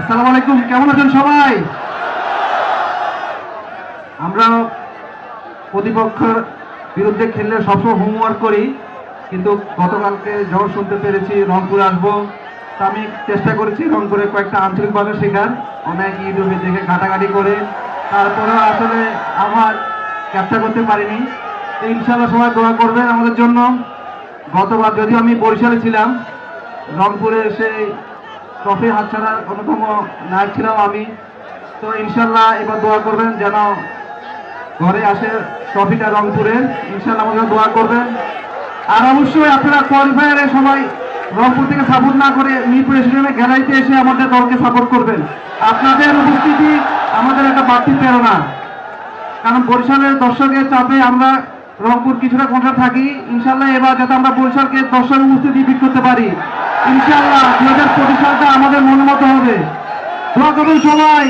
আসসালামু আলাইকুম, কেমন আছেন সবাই? আমরা প্রতিপক্ষের বিরুদ্ধে খেললে সবসময় হোমওয়ার্ক করি, কিন্তু গতকালকে যখন শুনতে পেরেছি রংপুরে আসবো, তা আমি চেষ্টা করেছি রংপুরে কয়েকটা আঞ্চলিক ভাষা শেখার, অনেক ইউটিউবে দেখে ঘাটাঘাটি করে। তারপরেও আসলে আমার ক্যাপচার করতে পারিনি। তো ইনশাআল্লাহ সবাই দোয়া করবেন আমাদের জন্য। গতবার যদিও আমি বরিশালে ছিলাম, রংপুরে এসে ট্রফি হাতছাড়ার অন্যতম নায়ক ছিলাম আমি। তো ইনশাল্লাহ এবার দোয়া করবেন যেন ঘরে আসে ট্রফিটা রংপুরের। ইনশাল্লাহ আমাদের দোয়া করবেন। আর অবশ্যই আপনারা কোয়ালিফায়ারে সবাই রংপুর থেকে সাপোর্ট না করে মিরপুর স্টেডিয়ামে গ্যালারিতে এসে আমাদের দলকে সাপোর্ট করবেন। আপনাদের উপস্থিতি আমাদের একটা বাড়তি প্রেরণা, কারণ বরিশালের দর্শকের চাপে আমরা রংপুর কিছুটা কোণঠাসা থাকি। ইনশাল্লাহ এবার যাতে আমরা বরিশালকে দর্শকের উপস্থিতি বিট করতে পারি। ইনশাল্লাহ 2025 সালটা আমাদের মন মতো হবে। দোয়া করবেন সবাই।